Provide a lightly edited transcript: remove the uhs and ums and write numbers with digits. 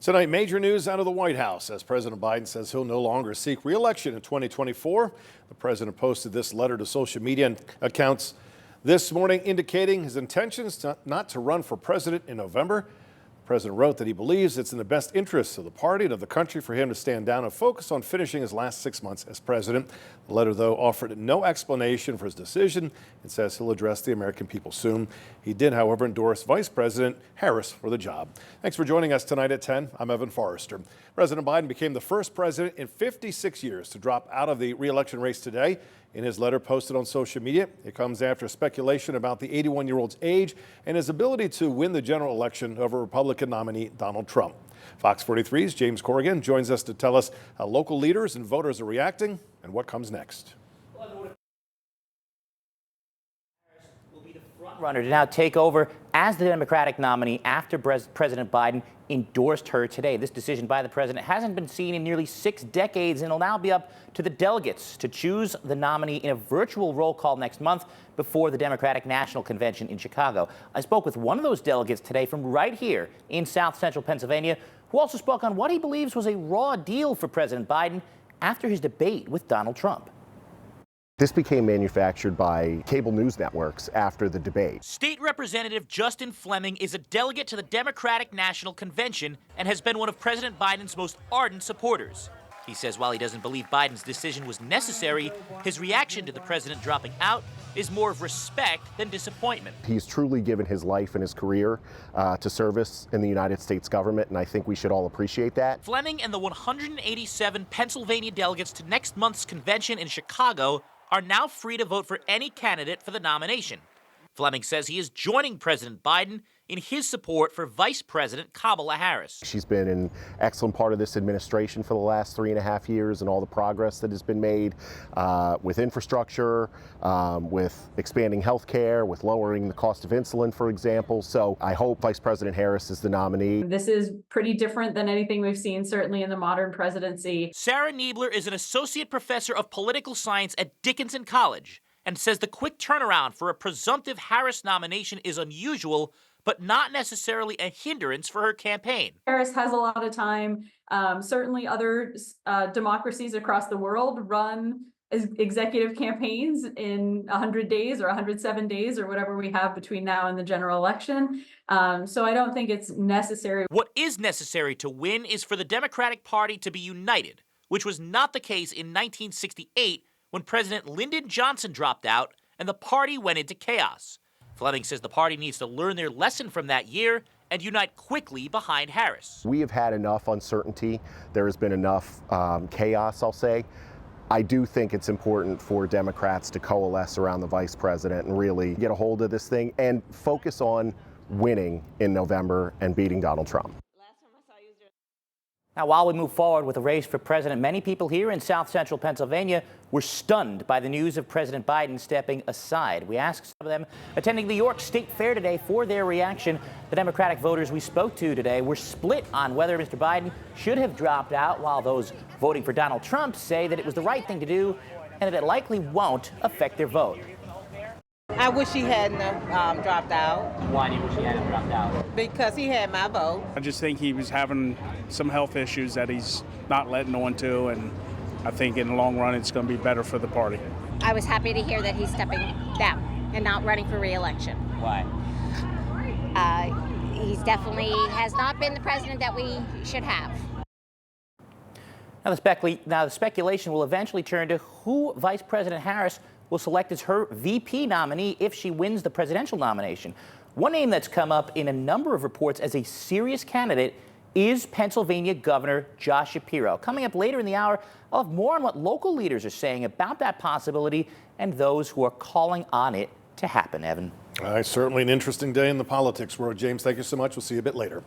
Tonight, major news out of the White House as President Biden says he'll no longer seek re-election in 2024. The president posted this letter to social media accounts this morning indicating his intentions not to run for president in November. The president wrote that he believes it's in the best interests of the party and of the country for him to stand down and focus on finishing his last 6 months as president. The letter, though, offered no explanation for his decision and says he'll address the American people soon. He did, however, endorse Vice President Harris for the job. Thanks for joining us tonight at 10. I'm Evan Forrester. President Biden became the first president in 56 years to drop out of the re-election race today. In his letter posted on social media, it comes after speculation about the 81-year-old's age and his ability to win the general election over Republican nominee Donald Trump. Fox 43's James Corrigan joins us to tell us how local leaders and voters are reacting and what comes next. Will be the front runner to now take over as the Democratic nominee after President Biden endorsed her today. This decision by the president hasn't been seen in nearly 6 decades, and it'll now be up to the delegates to choose the nominee in a virtual roll call next month before the Democratic National Convention in Chicago. I spoke with one of those delegates today from right here in South Central Pennsylvania, who also spoke on what he believes was a raw deal for President Biden after his debate with Donald Trump. This became manufactured by cable news networks after the debate. State Representative Justin Fleming is a delegate to the Democratic National Convention and has been one of President Biden's most ardent supporters. He says while he doesn't believe Biden's decision was necessary, his reaction to the president dropping out is more of respect than disappointment. He's truly given his life and his career to service in the United States government, and I think we should all appreciate that. Fleming and the 187 Pennsylvania delegates to next month's convention in Chicago are now free to vote for any candidate for the nomination. Fleming says he is joining President Biden in his support for Vice President Kamala Harris. She's been an excellent part of this administration for the last 3.5 years and all the progress that has been made with infrastructure, with expanding health care, with lowering the cost of insulin, for example. So I hope Vice President Harris is the nominee. This is pretty different than anything we've seen, certainly in the modern presidency. Sarah Niebler is an associate professor of political science at Dickinson College and says the quick turnaround for a presumptive Harris nomination is unusual, but not necessarily a hindrance for her campaign. Harris has a lot of time. Certainly other democracies across the world run executive campaigns in 100 days or 107 days or whatever we have between now and the general election. So I don't think it's necessary. What is necessary to win is for the Democratic Party to be united, which was not the case in 1968 when President Lyndon Johnson dropped out and the party went into chaos. Fleming says the party needs to learn their lesson from that year and unite quickly behind Harris. We have had enough uncertainty. There has been enough chaos, I'll say. I do think it's important for Democrats to coalesce around the vice president and really get a hold of this thing and focus on winning in November and beating Donald Trump. Now, while we move forward with the race for president, many people here in South Central Pennsylvania were stunned by the news of President Biden stepping aside. We asked some of them attending the York State Fair today for their reaction. The Democratic voters we spoke to today were split on whether Mr. Biden should have dropped out, while those voting for Donald Trump say that it was the right thing to do and that it likely won't affect their vote. I wish he hadn't dropped out. Why do you wish he hadn't dropped out? Because he had my vote. I just think he was having some health issues that he's not letting on to, and I think in the long run it's going to be better for the party. I was happy to hear that he's stepping down and not running for re-election. Why? He's definitely has not been the president that we should have. Now the speculation will eventually turn to who Vice President Harris will select as her VP nominee if she wins the presidential nomination. One name that's come up in a number of reports as a serious candidate is Pennsylvania Governor Josh Shapiro. Coming up later in the hour, I'll have more on what local leaders are saying about that possibility and those who are calling on it to happen, Evan. All right, certainly an interesting day in the politics world. James, thank you so much. We'll see you a bit later.